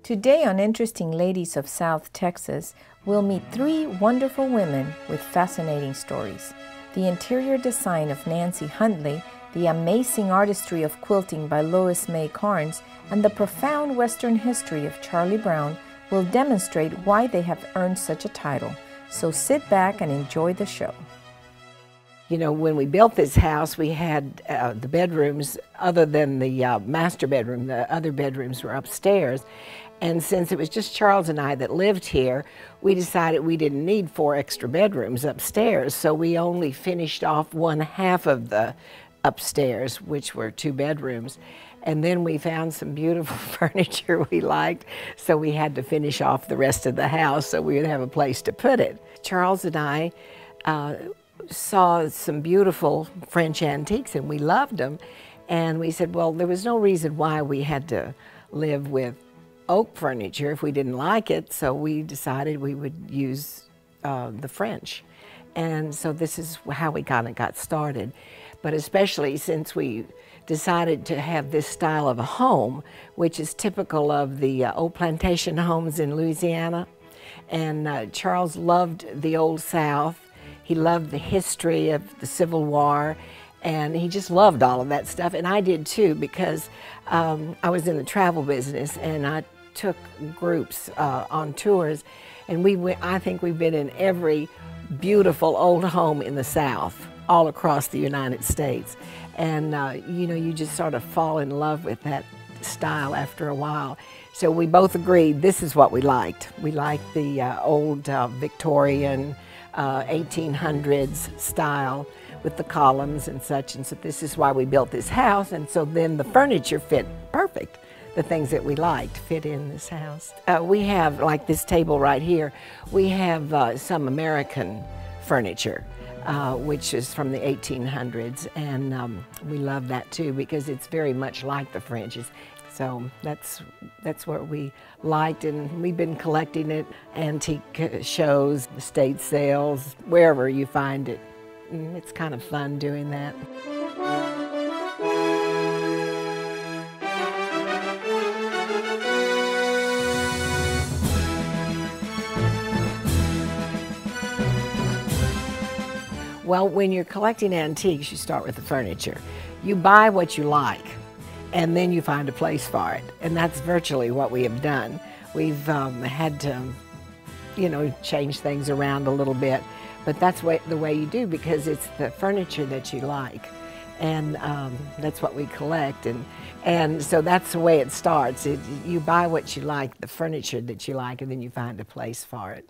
Today on Interesting Ladies of South Texas, we'll meet three wonderful women with fascinating stories. The interior design of Nancy Hundley, the amazing artistry of quilting by Mae Carnes, and the profound Western history of Charleen Brown will demonstrate why they have earned such a title. So sit back and enjoy the show. You know, when we built this house, we had the bedrooms, other than the master bedroom, the other bedrooms were upstairs. And since it was just Charles and I that lived here, we decided we didn't need 4 extra bedrooms upstairs. So we only finished off one half of the upstairs, which were 2 bedrooms. And then we found some beautiful furniture we liked, so we had to finish off the rest of the house so we would have a place to put it. Charles and I saw some beautiful French antiques and we loved them. And we said, well, there was no reason why we had to live with oak furniture if we didn't like it, so we decided we would use the French. And so this is how we kind of got started. But especially since we decided to have this style of a home, which is typical of the old plantation homes in Louisiana. And Charles loved the Old South. He loved the history of the Civil War, and he just loved all of that stuff. And I did too, because I was in the travel business and I took groups on tours, and I think we've been in every beautiful old home in the South, all across the United States. And you know, you just sort of fall in love with that style after a while. So we both agreed this is what we liked. We liked the old Victorian 1800s style with the columns and such, and so this is why we built this house. And so then the furniture fit perfect. The things that we liked fit in this house. We have, like this table right here, we have some American furniture, which is from the 1800s, and we love that too because it's very much like the French. So that's what we liked, and we've been collecting it, antique shows, estate sales, wherever you find it. And it's kind of fun doing that. Well, when you're collecting antiques, you start with the furniture. You buy what you like, and then you find a place for it. And that's virtually what we have done. We've had to, you know, change things around a little bit, but that's the way you do, because it's the furniture that you like. And that's what we collect. And so that's the way it starts. You buy what you like, the furniture that you like, and then you find a place for it.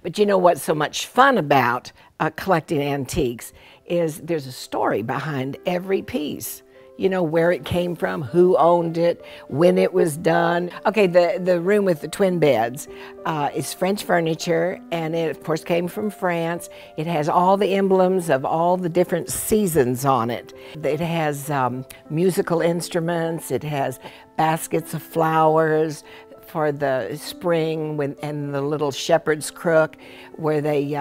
But you know what's so much fun about collecting antiques is there's a story behind every piece. You know, where it came from, who owned it, when it was done. Okay, the room with the twin beds is French furniture, and it of course came from France. It has all the emblems of all the different seasons on it. It has musical instruments, it has baskets of flowers for the spring, and the little shepherd's crook where they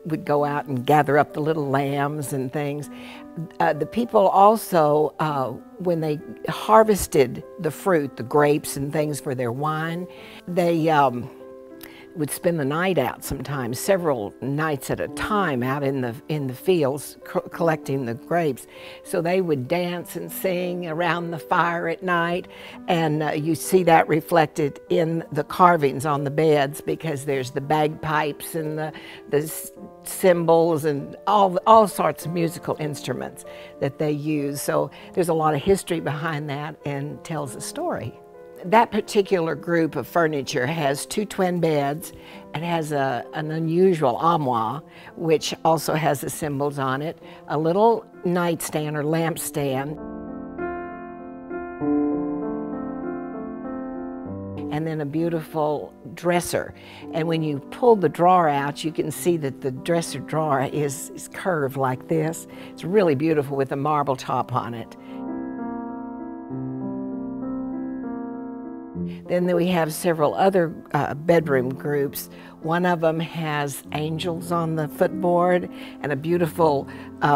would go out and gather up the little lambs and things. The people also, when they harvested the fruit, the grapes and things for their wine, they would spend the night out sometimes, several nights at a time out in the fields collecting the grapes. So they would dance and sing around the fire at night, and you see that reflected in the carvings on the beds, because there's the bagpipes and the cymbals and all sorts of musical instruments that they use. So there's a lot of history behind that and tells a story. That particular group of furniture has 2 twin beds. It has an unusual armoire, which also has the symbols on it, a little nightstand or lampstand, and then a beautiful dresser. And when you pull the drawer out, you can see that the dresser drawer is curved like this. It's really beautiful with a marble top on it. Then we have several other bedroom groups. One of them has angels on the footboard and a beautiful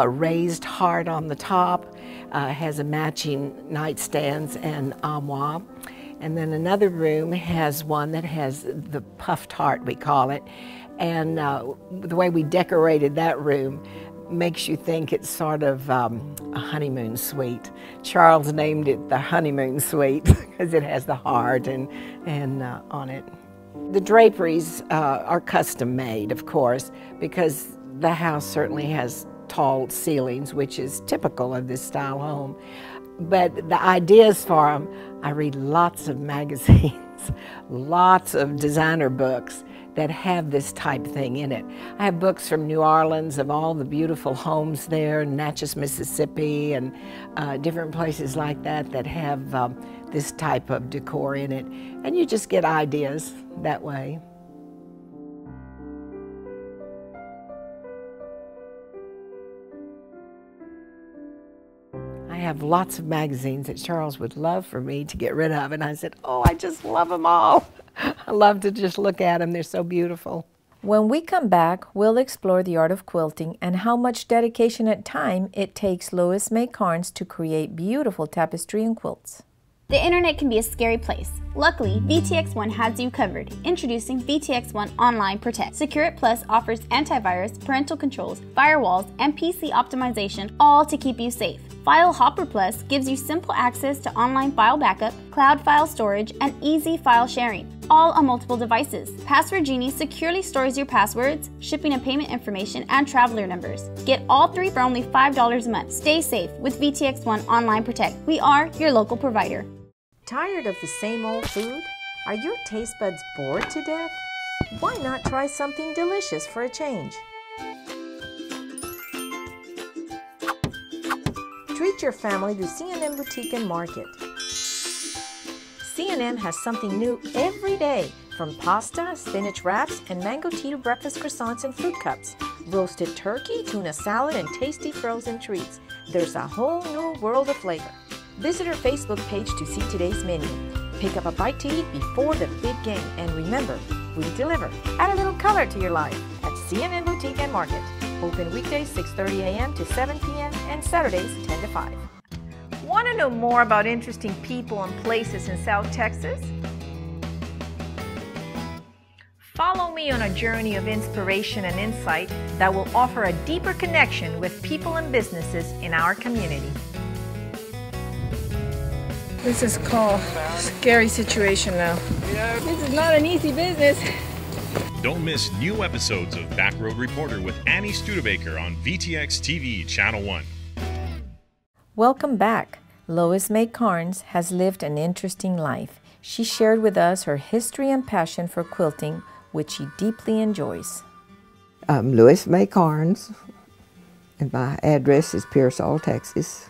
raised heart on the top. Has a matching nightstands and armoire. And then another room has one that has the puffed heart, we call it. And the way we decorated that room makes you think it's sort of a honeymoon suite. Charles named it the honeymoon suite because it has the heart and on it. The draperies are custom made, of course, because the house certainly has tall ceilings, which is typical of this style home. But the ideas for them, I read lots of magazines, lots of designer books that have this type thing in it. I have books from New Orleans of all the beautiful homes there, Natchez, Mississippi, and different places like that that have this type of decor in it. And you just get ideas that way. I have lots of magazines that Charles would love for me to get rid of, and I said, oh, I just love them all. I love to just look at them. They're so beautiful. When we come back, we'll explore the art of quilting and how much dedication and time it takes Lois Mae Carnes to create beautiful tapestry and quilts. The internet can be a scary place. Luckily, VTX1 has you covered. Introducing VTX1 Online Protect. Secure It Plus offers antivirus, parental controls, firewalls, and PC optimization, all to keep you safe. File Hopper Plus gives you simple access to online file backup, cloud file storage, and easy file sharing, all on multiple devices. Password Genie securely stores your passwords, shipping and payment information, and traveler numbers. Get all three for only $5 a month. Stay safe with VTX1 Online Protect. We are your local provider. Tired of the same old food? Are your taste buds bored to death? Why not try something delicious for a change? Treat your family to C&M Boutique and Market. C&M has something new every day, from pasta, spinach wraps, and mango Tito breakfast croissants and fruit cups. Roasted turkey, tuna salad, and tasty frozen treats. There's a whole new world of flavor. Visit our Facebook page to see today's menu. Pick up a bite to eat before the big game. And remember, we deliver. Add a little color to your life at C&M Boutique and Market. Open weekdays 6:30 a.m. to 7 p.m. and Saturdays 10 to 5. Want to know more about interesting people and places in South Texas? Follow me on a journey of inspiration and insight that will offer a deeper connection with people and businesses in our community. This is called scary situation now. This is not an easy business. Don't miss new episodes of Backroad Reporter with Annie Studebaker on VTX TV Channel 1. Welcome back. Lois Mae Carnes has lived an interesting life. She shared with us her history and passion for quilting, which she deeply enjoys. I'm Lois Mae Carnes, and my address is Pearsall, Texas.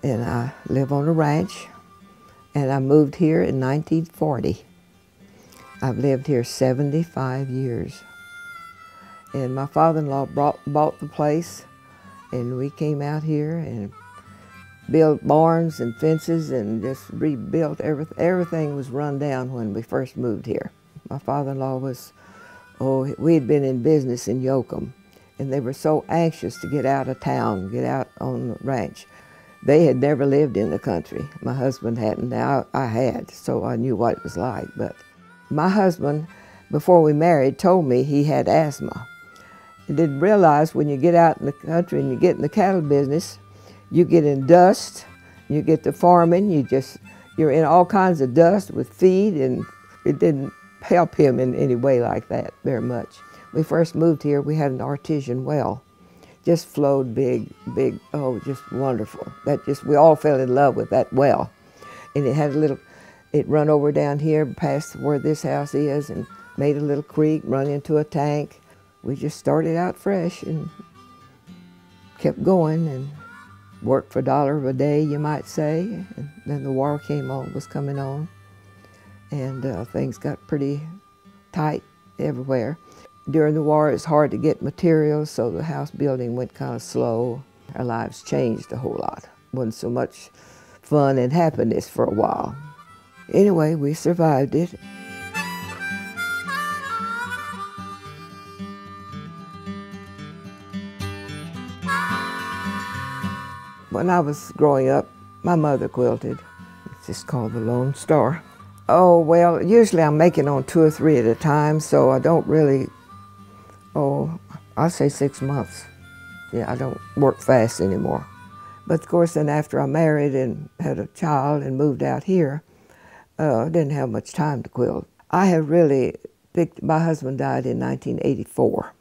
And I live on a ranch, and I moved here in 1940. I've lived here 75 years. And my father-in-law bought the place, and we came out here and built barns and fences and just rebuilt everything. Everything was run down when we first moved here. My father-in-law was, we had been in business in Yoakum, and they were so anxious to get out of town, get out on the ranch. They had never lived in the country. My husband hadn't. Now I had, so I knew what it was like. But my husband, before we married, told me he had asthma. He didn't realize when you get out in the country and you get in the cattle business, you get in dust, you get to farming, you're in all kinds of dust with feed, and it didn't help him in any way like that very much. We first moved here, we had an artesian well. Just flowed big, oh, just wonderful. We all fell in love with that well. And it had it run over down here past where this house is and made a little creek, run into a tank. We just started out fresh and kept going and worked for $1 a day, you might say. And then the war was coming on, and things got pretty tight everywhere. During the war, it's hard to get materials, so the house building went kind of slow. Our lives changed a whole lot. Wasn't so much fun and happiness for a while. Anyway, we survived it. When I was growing up, my mother quilted. It's called the Lone Star. Oh, well, usually I'm making on 2 or 3 at a time, so I don't really, I'll say 6 months. Yeah, I don't work fast anymore. But of course, then after I married and had a child and moved out here, I didn't have much time to quilt. I have really my husband died in 1984.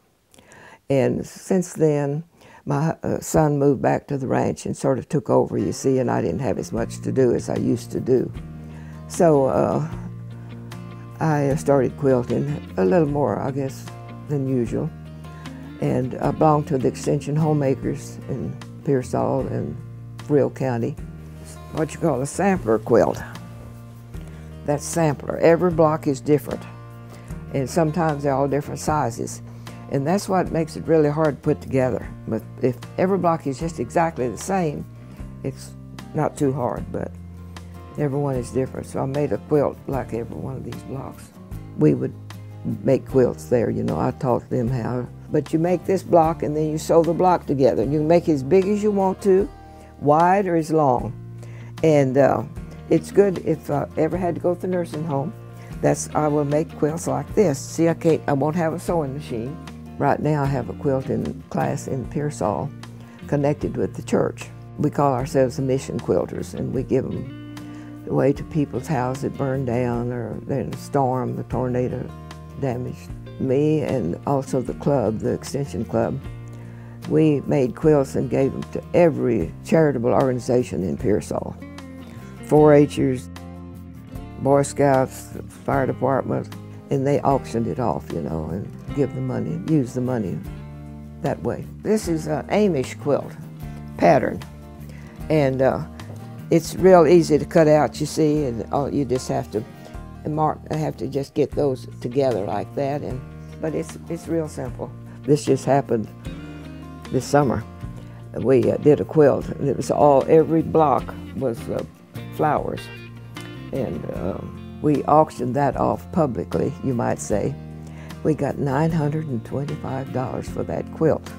And since then, my son moved back to the ranch and sort of took over, you see, and I didn't have as much to do as I used to do. So I started quilting a little more, I guess, than usual. And I belonged to the Extension Homemakers in Pearsall and Frill County. What you call a sampler quilt. That's sampler. Every block is different. And sometimes they're all different sizes. And that's what makes it really hard to put together. But if every block is just exactly the same, it's not too hard, but everyone is different. So I made a quilt like every one of these blocks. We would make quilts there, you know, I taught them how. But you make this block and then you sew the block together. You can make it as big as you want to, wide or as long. And it's good if I ever had to go to the nursing home. I will make quilts like this. See, I won't have a sewing machine. Right now I have a quilting class in Pearsall connected with the church. We call ourselves the mission quilters, and we give them away to people's houses that burned down or in a storm, a tornado damaged. Me and also the club, the Extension Club, we made quilts and gave them to every charitable organization in Pearsall. 4-H'ers, Boy Scouts, Fire Department, and they auctioned it off, you know, and give the money, use the money that way. This is an Amish quilt pattern, and it's real easy to cut out, you see, and you just have to mark. I have to just get those together like that, but it's real simple. This just happened this summer. We did a quilt, and it was every block was flowers, and we auctioned that off publicly, you might say. We got $925 for that quilt.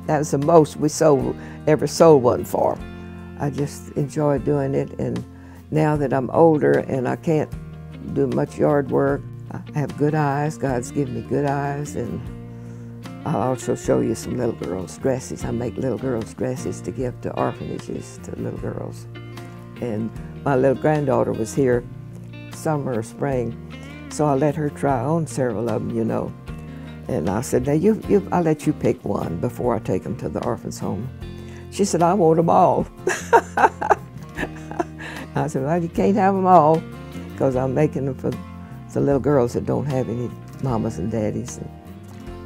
That was the most we ever sold one for. I just enjoy doing it, and now that I'm older and I can't do much yard work, I have good eyes. God's given me good eyes, and I'll also show you some little girls' dresses. I make little girls' dresses to give to orphanages, to little girls. And my little granddaughter was here summer or spring, so I let her try on several of them, you know. And I said, now I'll let you pick one before I take them to the orphans' home. She said, I want them all. I said, well, you can't have them all, because I'm making them for the little girls that don't have any mamas and daddies. And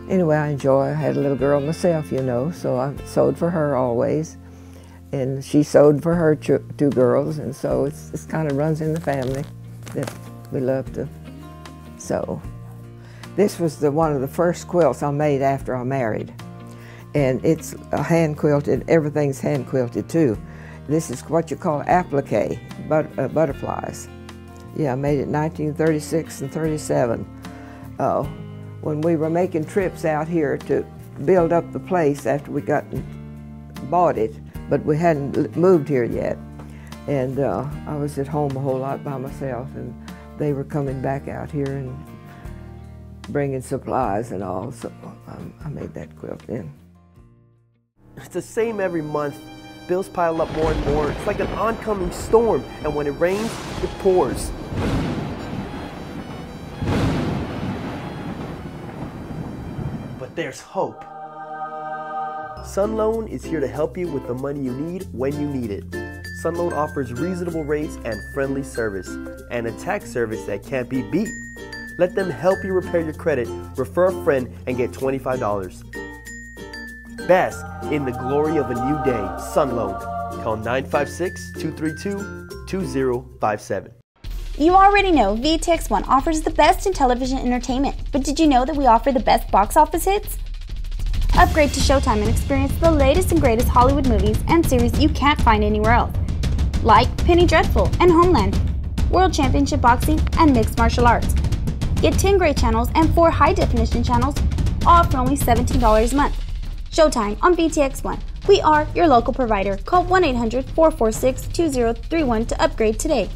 anyway, I had a little girl myself, you know, so I sewed for her always. And she sewed for her 2 girls, and so it kind of runs in the family that we love to sew. This was one of the first quilts I made after I married. And it's hand quilted, everything's hand quilted too. This is what you call applique, butterflies. Yeah, I made it in 1936 and 37. When we were making trips out here to build up the place after we bought it, but we hadn't moved here yet. And I was at home a whole lot by myself, and they were coming back out here and bringing supplies and all, so I made that quilt then. It's the same every month. Bills pile up more and more. It's like an oncoming storm, and when it rains, it pours. But there's hope. Sunloan is here to help you with the money you need when you need it. Sunloan offers reasonable rates and friendly service, and a tax service that can't be beat. Let them help you repair your credit, refer a friend, and get $25. Bask in the glory of a new day. Sunloan. Call 956-232-2057. You already know VTX1 offers the best in television entertainment, but did you know that we offer the best box office hits? Upgrade to Showtime and experience the latest and greatest Hollywood movies and series you can't find anywhere else, like Penny Dreadful and Homeland, World Championship Boxing, and Mixed Martial Arts. Get 10 gray channels and 4 high-definition channels, all for only $17 a month. Showtime on VTX1, We are your local provider. Call 1-800-446-2031 to upgrade today.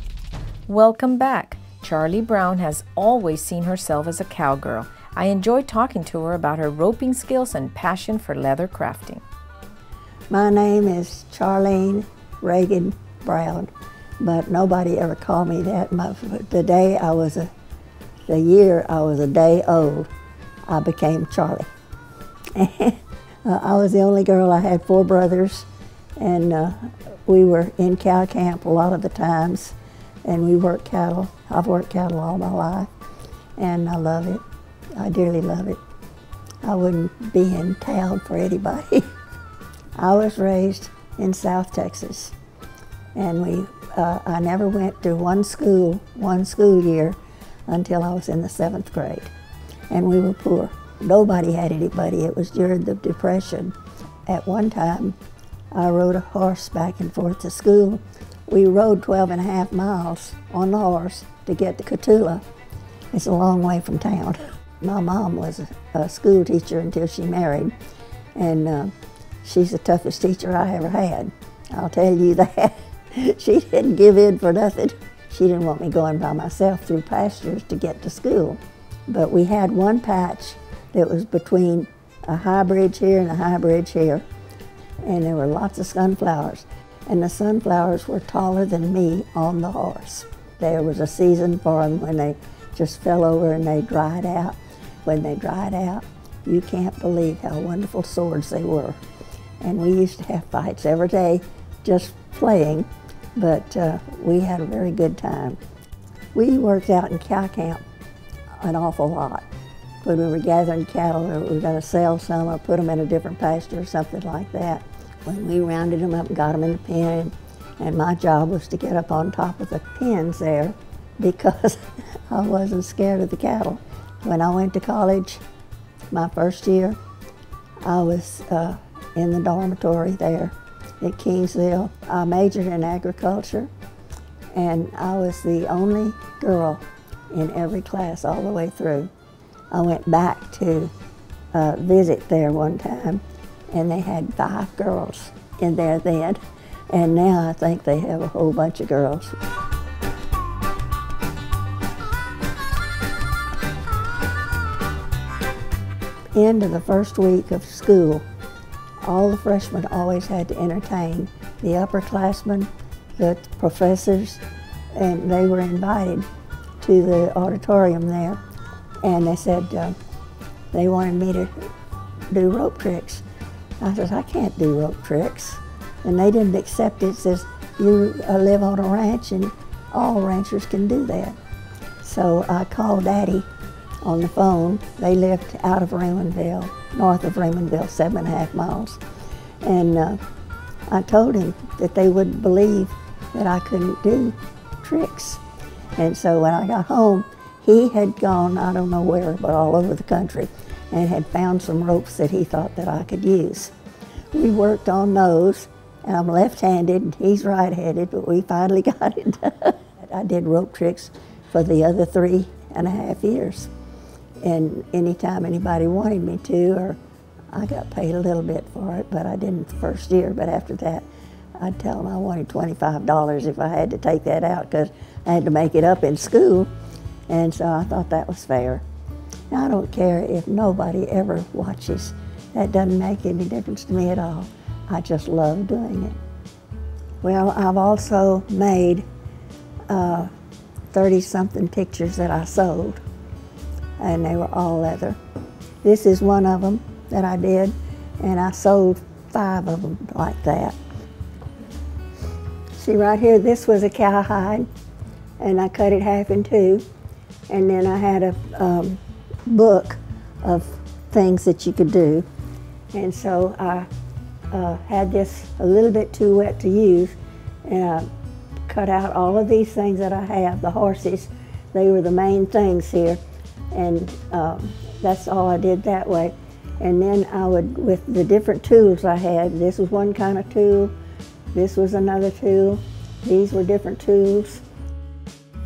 Welcome back. Charlee Brown has always seen herself as a cowgirl. I enjoyed talking to her about her roping skills and passion for leather crafting. My name is Charleen Reagan Brown, but nobody ever called me that. The year I was a day old, I became Charlie. I was the only girl. I had 4 brothers, and we were in cow camp a lot of the times, and we worked cattle. I've worked cattle all my life, and I love it. I dearly love it. I wouldn't be in town for anybody. I was raised in South Texas, and I never went to one school year until I was in the 7th grade, and we were poor. Nobody had anybody. It was during the Depression. At one time, I rode a horse back and forth to school. We rode 12.5 miles on the horse to get to Cotulla. It's a long way from town. My mom was a school teacher until she married, and she's the toughest teacher I ever had. I'll tell you that. She didn't give in for nothing. She didn't want me going by myself through pastures to get to school. But we had one patch that was between a high bridge here and a high bridge here, and there were lots of sunflowers. And the sunflowers were taller than me on the horse. There was a season for them when they just fell over and they dried out. When they dried out, you can't believe how wonderful swords they were. And we used to have fights every day just playing, but we had a very good time. We worked out in cow camp an awful lot. When we were gathering cattle, or we were going to sell some or put them in a different pasture or something like that. When we rounded them up and got them in the pen, and my job was to get up on top of the pens there because I wasn't scared of the cattle. When I went to college, my first year, I was in the dormitory there at Kingsville. I majored in agriculture, and I was the only girl in every class all the way through. I went back to visit there one time, and they had 5 girls in there then, and now I think they have a whole bunch of girls. End of the first week of school, all the freshmen always had to entertain the upperclassmen, the professors, and they were invited to the auditorium there. And they said they wanted me to do rope tricks. I said, I can't do rope tricks. And they didn't accept it. It says, you live on a ranch and all ranchers can do that. So I called Daddy on the phone. They lived out of Raymondville, north of Raymondville, 7.5 miles. And I told him that they wouldn't believe that I couldn't do tricks. And so when I got home, he had gone, I don't know where, but all over the country, and had found some ropes that he thought that I could use. We worked on those, and I'm left-handed, and he's right-handed, but we finally got it done. I did rope tricks for the other 3.5 years. And anytime anybody wanted me to, or I got paid a little bit for it, but I didn't the first year, but after that, I'd tell them I wanted $25 if I had to take that out, because I had to make it up in school. And so I thought that was fair. Now, I don't care if nobody ever watches. That doesn't make any difference to me at all. I just love doing it. Well, I've also made 30-something pictures that I sold, and they were all leather. This is one of them that I did, and I sold 5 of them like that. See right here, this was a cowhide, and I cut it half in 2. And then I had a book of things that you could do. And so I had this a little bit too wet to use, and I cut out all of these things that I have, the horses. They were the main things here, and that's all I did that way. And then I would, with the different tools I had, this was one kind of tool, this was another tool, these were different tools.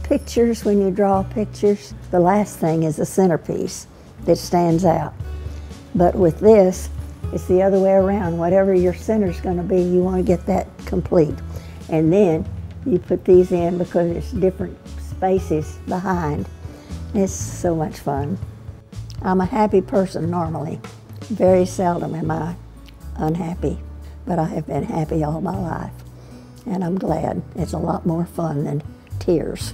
Pictures, when you draw pictures, the last thing is the centerpiece that stands out. But with this, It's the other way around. Whatever your center's going to be, you want to get that complete. And then you put these in because it's different spaces behind. It's so much fun. I'm a happy person normally. Very seldom am I unhappy, but I have been happy all my life. And I'm glad. It's a lot more fun than tears.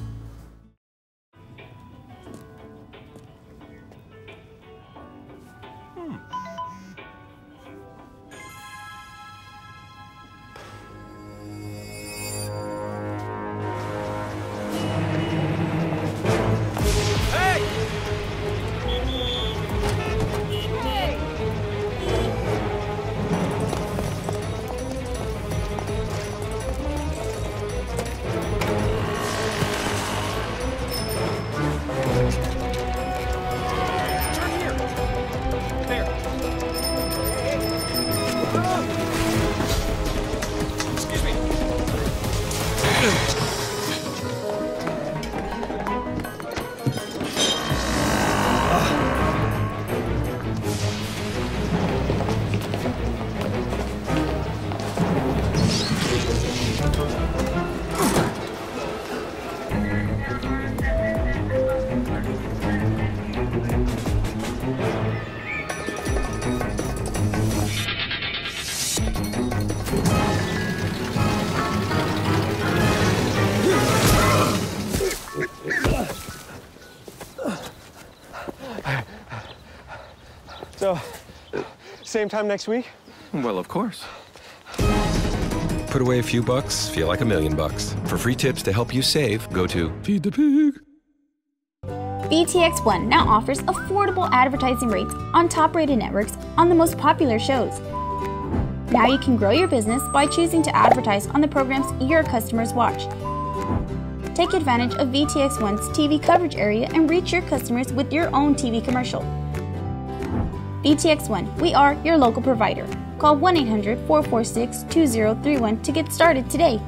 So, same time next week? Well, of course. Put away a few bucks, feel like $1 million. For free tips to help you save, go to Feed the Pig. VTX1 now offers affordable advertising rates on top-rated networks on the most popular shows. Now you can grow your business by choosing to advertise on the programs your customers watch. Take advantage of VTX1's TV coverage area and reach your customers with your own TV commercial. VTX1, we are your local provider. Call 1-800-446-2031 to get started today.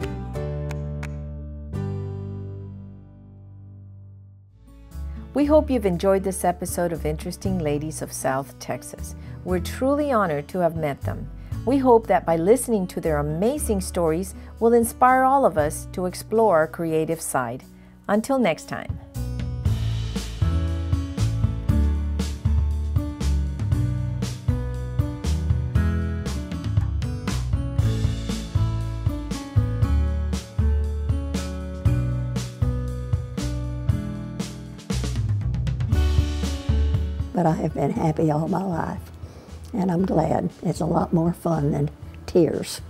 We hope you've enjoyed this episode of Interesting Ladies of South Texas. We're truly honored to have met them. We hope that by listening to their amazing stories will inspire all of us to explore our creative side. Until next time. But I have been happy all my life, and I'm glad. It's a lot more fun than tears.